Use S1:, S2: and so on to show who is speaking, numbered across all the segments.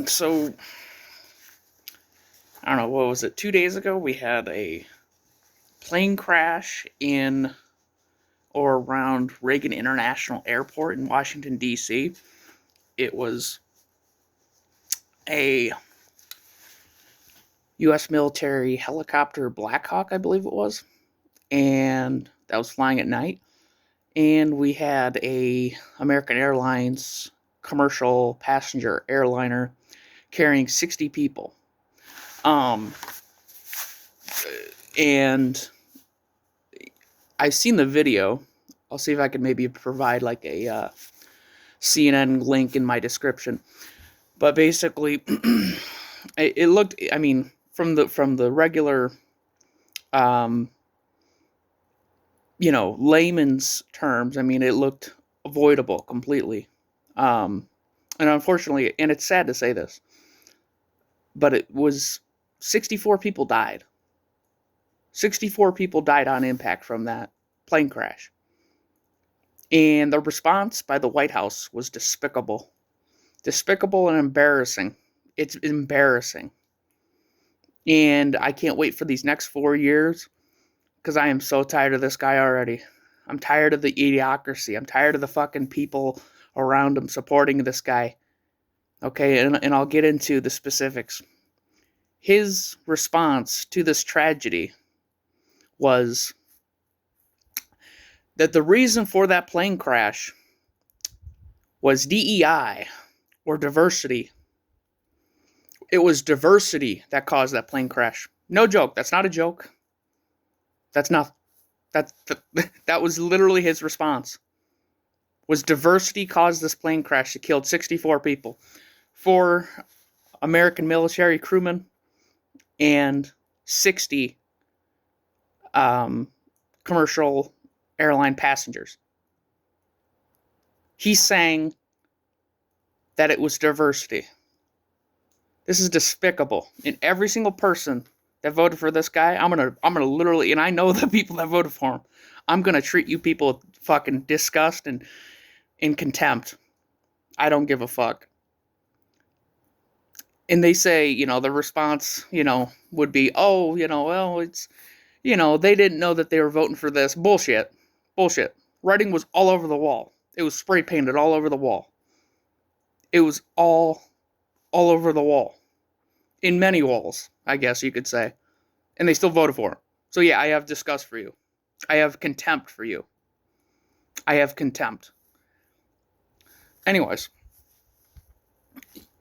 S1: So, I don't know, what was it? 2 days ago, we had a plane crash in or around Reagan International Airport in Washington, D.C. It was a U.S. military helicopter Black Hawk, I believe it was, and that was flying at night. And we had a American Airlines commercial passenger airliner carrying 60 people. And I've seen the video. I'll see if I can maybe provide like a CNN link in my description. But basically, it looked. I mean, from the regular, layman's terms. I mean, it looked avoidable completely. And unfortunately, and it's sad to say this, but it was 64 people died. 64 people died on impact from that plane crash. And the response by the White House was despicable. Despicable and embarrassing. It's embarrassing. And I can't wait for these next 4 years because I am so tired of this guy already. I'm tired of the idiocracy. I'm tired of the fucking people around him supporting this guy. Okay, and I'll get into the specifics. His response to this tragedy was that the reason for that plane crash was DEI, or diversity. It was diversity that caused that plane crash. No joke. That's not a joke. That was literally his response. Was diversity caused this plane crash that killed 64 people? 4 American military crewmen and 60 commercial airline passengers. He's saying that it was diversity. This is despicable. And every single person that voted for this guy, I'm gonna literally, and I know the people that voted for him, I'm gonna treat you people with fucking disgust and in contempt. I don't give a fuck. And they say, the response, would be, oh, well, it's, they didn't know that they were voting for this. Bullshit. Bullshit. Writing was all over the wall. It was spray painted all over the wall. It was all over the wall. In many walls, I guess you could say. And they still voted for him. So yeah, I have disgust for you. I have contempt for you. I have contempt. Anyways,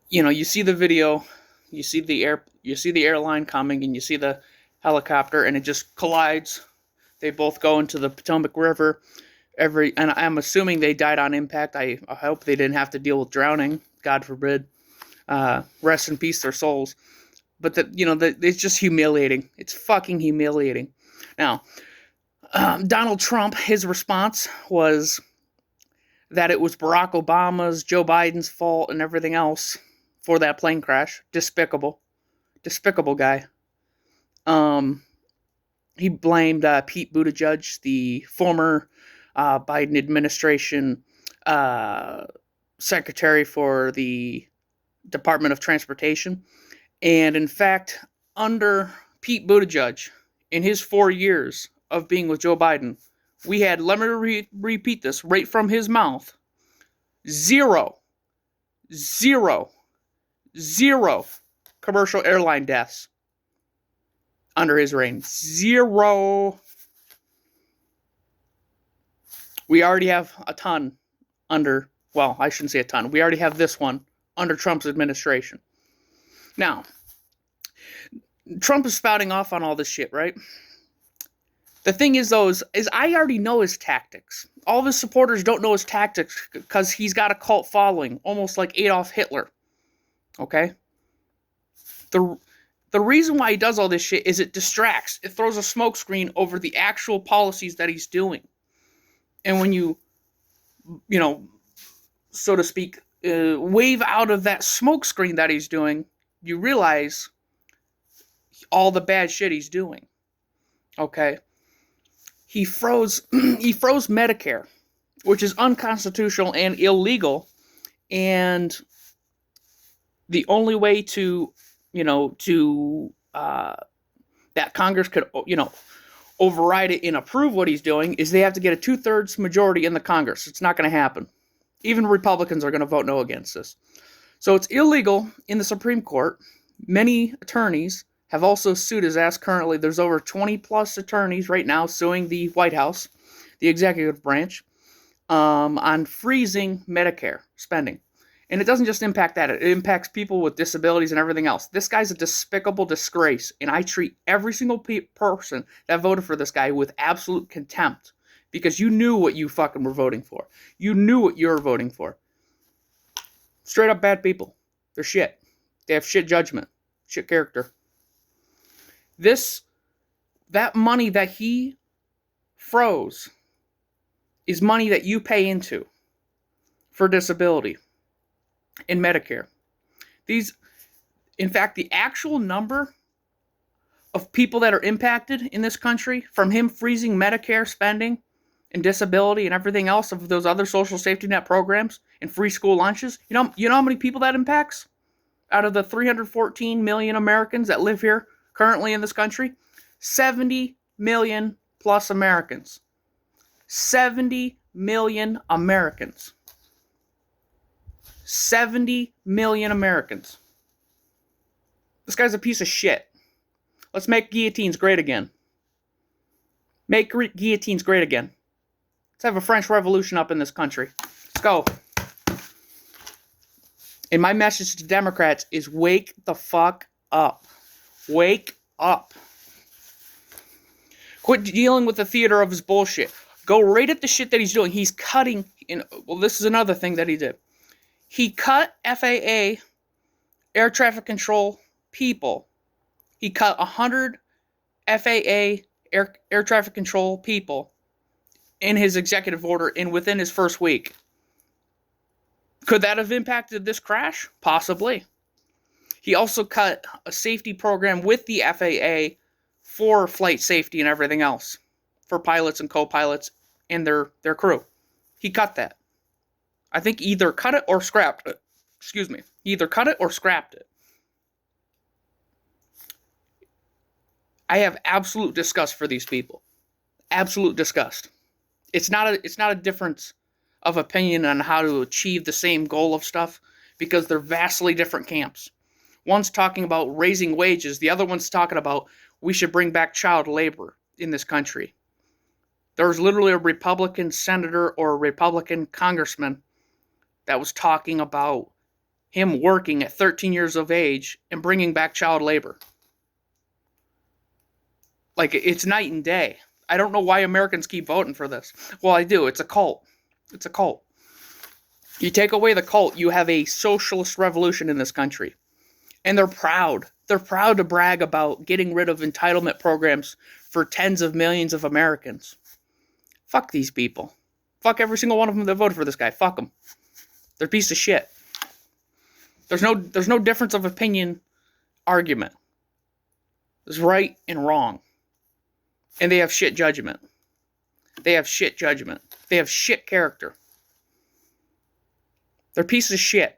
S1: you see the video, you see the airline coming, and you see the helicopter, and it just collides. They both go into the Potomac River. And I'm assuming they died on impact. I hope they didn't have to deal with drowning. God forbid. Rest in peace, their souls. But it's just humiliating. It's fucking humiliating. Now, Donald Trump, his response was that it was Barack Obama's, Joe Biden's fault, and everything else for that plane crash. Despicable. Despicable guy. He blamed Pete Buttigieg, the former Biden administration secretary for the Department of Transportation. And in fact, under Pete Buttigieg, in his 4 years of being with Joe Biden, we had, let me repeat this right from his mouth, zero commercial airline deaths under his reign. Zero. We already have a ton under, well, I shouldn't say a ton. We already have this one under Trump's administration. Now, Trump is spouting off on all this shit, right? The thing is, though, is I already know his tactics. All of his supporters don't know his tactics because he's got a cult following, almost like Adolf Hitler. Okay? The reason why he does all this shit is it distracts. It throws a smokescreen over the actual policies that he's doing. And when you so to speak, wave out of that smokescreen that he's doing, you realize all the bad shit he's doing. Okay? He froze Medicare, which is unconstitutional and illegal, and the only way to, that Congress could, override it and approve what he's doing is they have to get a 2/3 majority in the Congress. It's not going to happen. Even Republicans are going to vote no against this. So it's illegal in the Supreme Court. Many attorneys have also sued his ass currently. There's over 20 plus attorneys right now suing the White House, the executive branch, on freezing Medicare spending. And it doesn't just impact that. It impacts people with disabilities and everything else. This guy's a despicable disgrace, and I treat every single person that voted for this guy with absolute contempt because you knew what you fucking were voting for. You knew what you were voting for. Straight up bad people. They're shit. They have shit judgment, shit character. That money that he froze is money that you pay into for disability in Medicare. In fact, the actual number of people that are impacted in this country from him freezing Medicare spending and disability and everything else of those other social safety net programs and free school lunches, you know how many people that impacts? Out of the 314 million Americans that live here currently in this country, 70 million plus Americans. 70 million Americans. 70 million Americans. This guy's a piece of shit. Let's make guillotines great again. Make guillotines great again. Let's have a French Revolution up in this country. Let's go. And my message to Democrats is wake the fuck up. Wake up. Quit dealing with the theater of his bullshit. Go right at the shit that he's doing. He's cutting. This is another thing that he did. He cut FAA, air traffic control people. He cut 100 FAA air traffic control people in his executive order and within his first week. Could that have impacted this crash? Possibly. He also cut a safety program with the FAA for flight safety and everything else, for pilots and co-pilots and their crew. He cut that. I think either cut it or scrapped it. Excuse me. Either cut it or scrapped it. I have absolute disgust for these people. Absolute disgust. It's not a difference of opinion on how to achieve the same goal of stuff because they're vastly different camps. One's talking about raising wages. The other one's talking about we should bring back child labor in this country. There was literally a Republican senator or a Republican congressman that was talking about him working at 13 years of age and bringing back child labor. Like, it's night and day. I don't know why Americans keep voting for this. Well, I do. It's a cult. It's a cult. You take away the cult, you have a socialist revolution in this country. And they're proud. They're proud to brag about getting rid of entitlement programs for tens of millions of Americans. Fuck these people. Fuck every single one of them that voted for this guy. Fuck them. They're a piece of shit. There's no difference of opinion argument. There's right and wrong. And they have shit judgment. They have shit judgment. They have shit character. They're pieces of shit.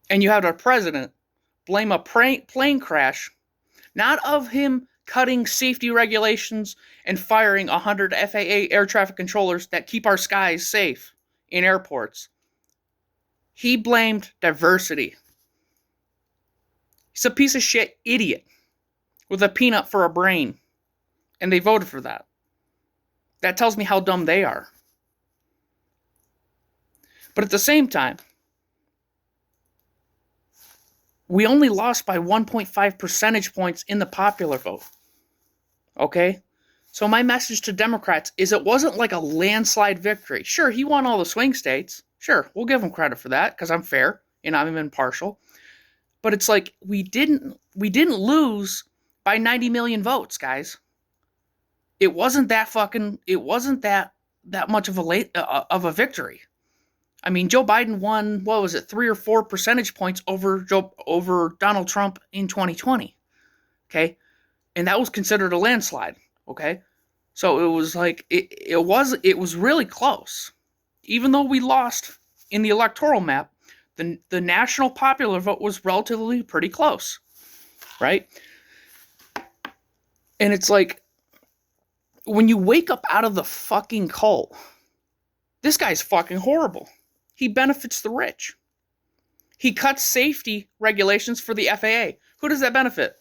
S1: And you have a president blame a plane crash, not of him cutting safety regulations and firing 100 FAA air traffic controllers that keep our skies safe in airports. He blamed diversity. He's a piece of shit idiot with a peanut for a brain. And they voted for that. That tells me how dumb they are. But at the same time, we only lost by 1.5 percentage points in the popular vote. Okay? So my message to Democrats is it wasn't like a landslide victory. Sure, he won all the swing states. Sure, we'll give him credit for that because I'm fair and I'm impartial. But it's like we didn't lose by 90 million votes, guys. It wasn't that much of a victory. I mean, Joe Biden won, 3 or 4 percentage points over Donald Trump in 2020. Okay? And that was considered a landslide. Okay? So it was like it was really close. Even though we lost in the electoral map, The national popular vote was relatively pretty close, right? And it's like, when you wake up out of the fucking cult, this guy's fucking horrible. He benefits the rich. He cuts safety regulations for the FAA. Who does that benefit?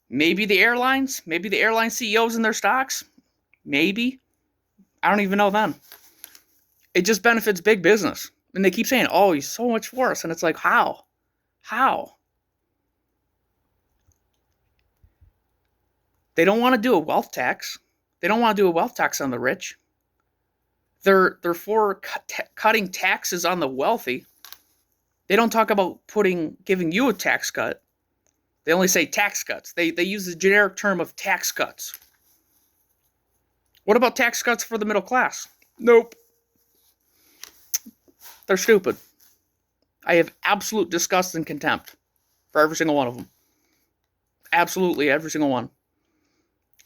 S1: Maybe the airlines? Maybe the airline CEOs and their stocks? Maybe. I don't even know them. It just benefits big business. And they keep saying, oh, he's so much worse. And it's like, how? How? They don't want to do a wealth tax. They don't want to do a wealth tax on the rich. They're for cutting taxes on the wealthy. They don't talk about giving you a tax cut. They only say tax cuts. They use the generic term of tax cuts. What about tax cuts for the middle class? Nope. They're stupid. I have absolute disgust and contempt for every single one of them. Absolutely every single one.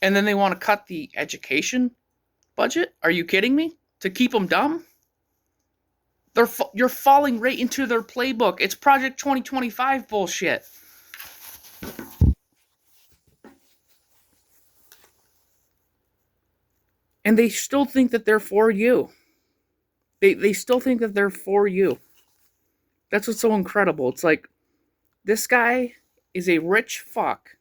S1: And then they want to cut the education budget? Are you kidding me? To keep them dumb? You're falling right into their playbook. It's Project 2025 bullshit. And they still think that they're for you. They still think that they're for you. That's what's so incredible. It's like, this guy is a rich fuck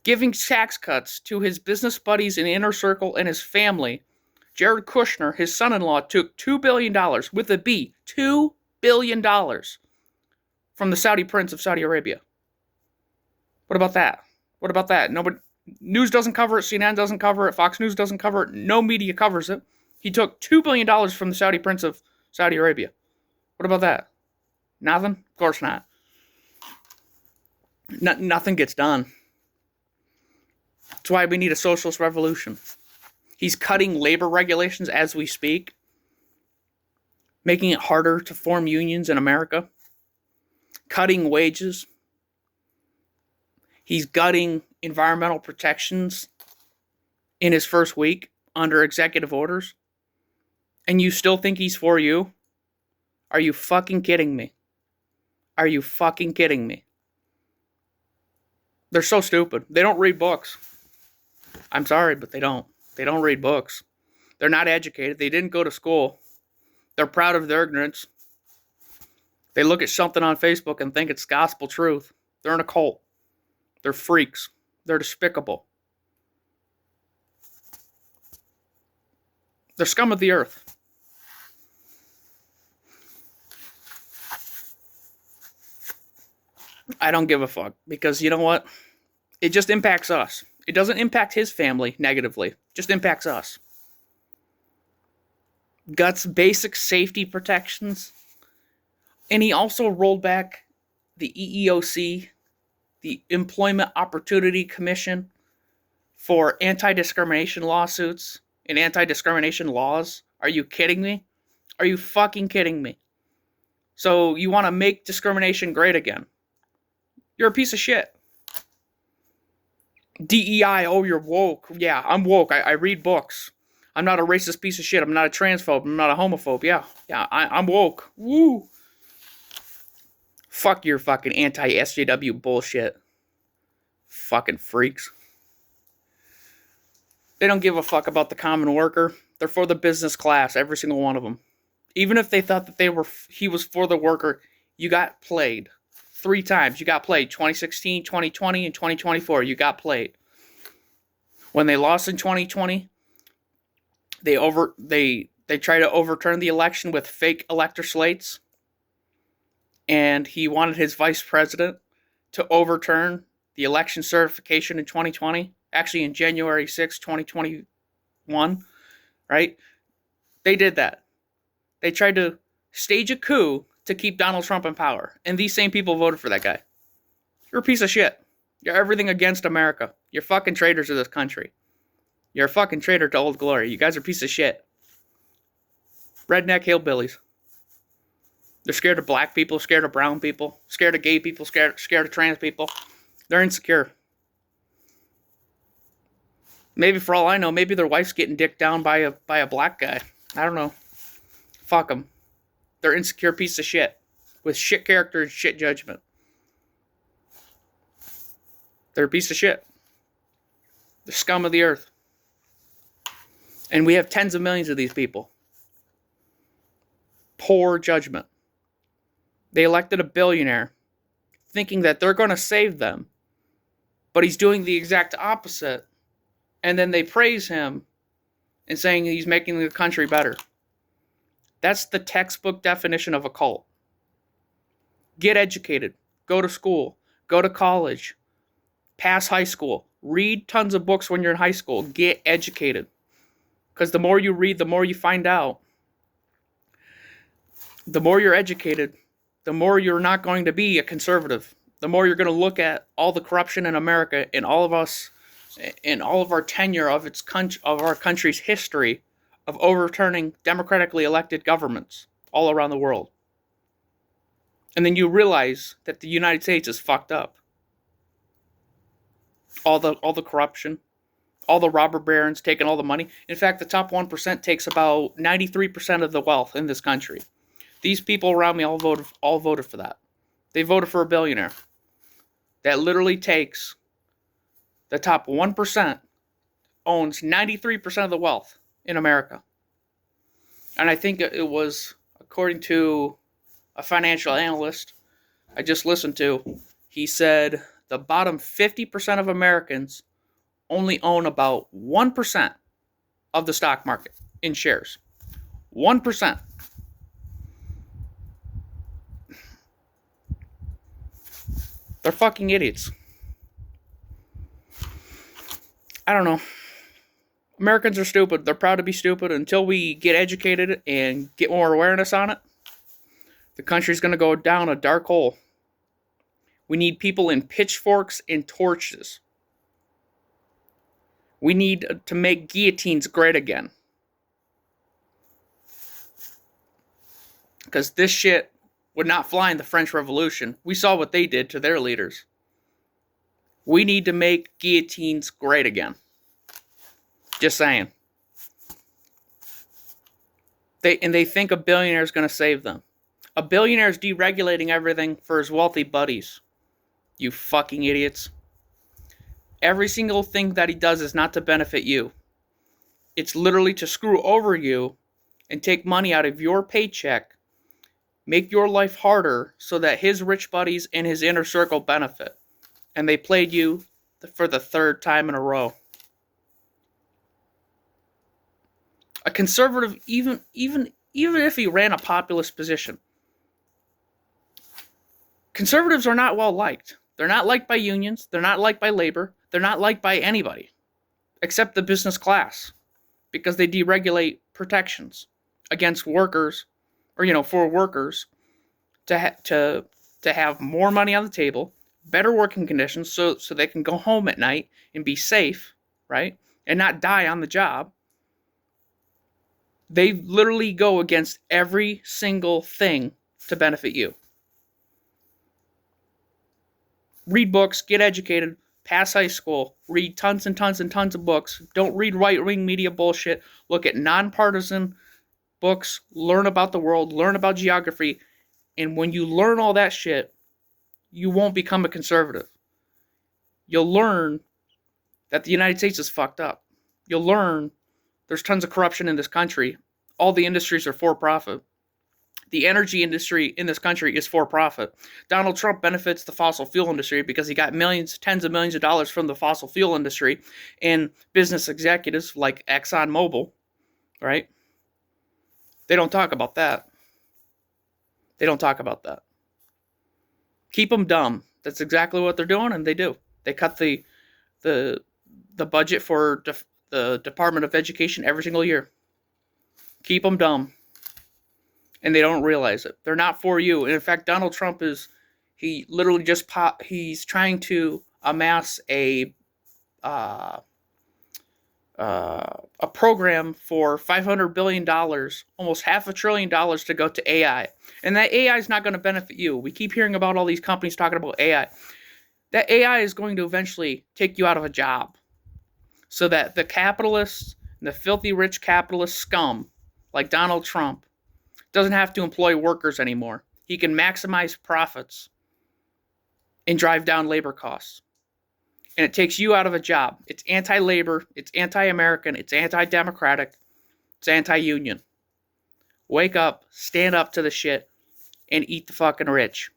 S1: giving tax cuts to his business buddies in inner circle and his family. Jared Kushner, his son-in-law, took $2 billion, with a B, $2 billion from the Saudi prince of Saudi Arabia. What about that? What about that? Nobody, news doesn't cover it, CNN doesn't cover it, Fox News doesn't cover it, no media covers it. He took $2 billion from the Saudi prince of Saudi Arabia. What about that? Nothing? Of course not. Nothing gets done. That's why we need a socialist revolution. He's cutting labor regulations as we speak, making it harder to form unions in America, cutting wages. He's gutting environmental protections in his first week under executive orders. And you still think he's for you? Are you fucking kidding me? Are you fucking kidding me? They're so stupid. They don't read books. I'm sorry, but they don't. They don't read books. They're not educated. They didn't go to school. They're proud of their ignorance. They look at something on Facebook and think it's gospel truth. They're in a cult. They're freaks. They're despicable. They're scum of the earth. I don't give a fuck, because you know what? It just impacts us. It doesn't impact his family negatively. It just impacts us. Guts basic safety protections. And he also rolled back the EEOC, the Employment Opportunity Commission, for anti-discrimination lawsuits and anti-discrimination laws. Are you kidding me? Are you fucking kidding me? So you want to make discrimination great again. You're a piece of shit. DEI, oh, you're woke. Yeah, I'm woke. I read books. I'm not a racist piece of shit. I'm not a transphobe. I'm not a homophobe. Yeah, I'm woke. Woo. Fuck your fucking anti-SJW bullshit. Fucking freaks. They don't give a fuck about the common worker. They're for the business class, every single one of them. Even if they thought that he was for the worker, you got played. 3 times. You got played. 2016, 2020, and 2024. You got played. When they lost in 2020, they tried to overturn the election with fake elector slates. And he wanted his vice president to overturn the election certification in 2020. Actually, in January 6, 2021. Right? They did that. They tried to stage a coup to keep Donald Trump in power. And these same people voted for that guy. You're a piece of shit. You're everything against America. You're fucking traitors to this country. You're a fucking traitor to Old Glory. You guys are a piece of shit. Redneck hillbillies. They're scared of black people, scared of brown people, scared of gay people, scared of trans people. They're insecure. Maybe for all I know, maybe their wife's getting dicked down by a black guy. I don't know. Fuck them. They're insecure piece of shit. with shit character and shit judgment. They're a piece of shit. The scum of the earth. And we have tens of millions of these people. Poor judgment. They elected a billionaire thinking that they're going to save them, but he's doing the exact opposite. And then they praise him and saying he's making the country better. That's the textbook definition of a cult. Get educated. Go to school. Go to college. Pass high school. Read tons of books when you're in high school. Get educated. Because the more you read, the more you find out. The more you're educated, the more you're not going to be a conservative. The more you're going to look at all the corruption in America and all of us, in all of our tenure of our country's history of overturning democratically elected governments all around the world. And then you realize that the United States is fucked up. All the corruption, all the robber barons taking all the money. In fact, the top 1% takes about 93% of the wealth in this country. These people around me all voted for that. They voted for a billionaire that literally takes the top 1%, owns 93% of the wealth in America. And I think it was, according to a financial analyst I just listened to, he said the bottom 50% of Americans only own about 1% of the stock market in shares. 1%. They're fucking idiots. I don't know. Americans are stupid. They're proud to be stupid. Until we get educated and get more awareness on it, the country's going to go down a dark hole. We need people in pitchforks and torches. We need to make guillotines great again. Because this shit would not fly in the French Revolution. We saw what they did to their leaders. We need to make guillotines great again. Just saying. They think a billionaire is going to save them. A billionaire is deregulating everything for his wealthy buddies. You fucking idiots. Every single thing that he does is not to benefit you. It's literally to screw over you and take money out of your paycheck, make your life harder so that his rich buddies and his inner circle benefit. And they played you for the third time in a row. A conservative, even if he ran a populist position, conservatives are not well liked. They're not liked by unions. They're not liked by labor. They're not liked by anybody except the business class, because they deregulate protections against workers, or for workers to have more money on the table, better working conditions, so they can go home at night and be safe, right, and not die on the job. They literally go against every single thing to benefit you. Read books, get educated, pass high school, read tons and tons and tons of books. Don't read right-wing media bullshit. Look at nonpartisan books, learn about the world, learn about geography, and when you learn all that shit, you won't become a conservative. You'll learn that the United States is fucked up. You'll learn there's tons of corruption in this country. All the industries are for profit. The energy industry in this country is for profit. Donald Trump benefits the fossil fuel industry because he got millions, tens of millions of dollars from the fossil fuel industry, and business executives like ExxonMobil, right? They don't talk about that. They don't talk about that. Keep them dumb. That's exactly what they're doing, and they do. They cut the budget for the Department of Education every single year. Keep them dumb. And they don't realize it. They're not for you. And in fact, Donald Trump he literally he's trying to amass a program for $500 billion, almost $500 billion to go to AI. And that AI is not going to benefit you. We keep hearing about all these companies talking about AI. That AI is going to eventually take you out of a job, so that the capitalists, the filthy rich capitalist scum like Donald Trump, doesn't have to employ workers anymore. he can maximize profits and drive down labor costs. And it takes you out of a job. It's anti-labor, it's anti-American, it's anti-democratic, it's anti-union. Wake up, stand up to the shit, and eat the fucking rich.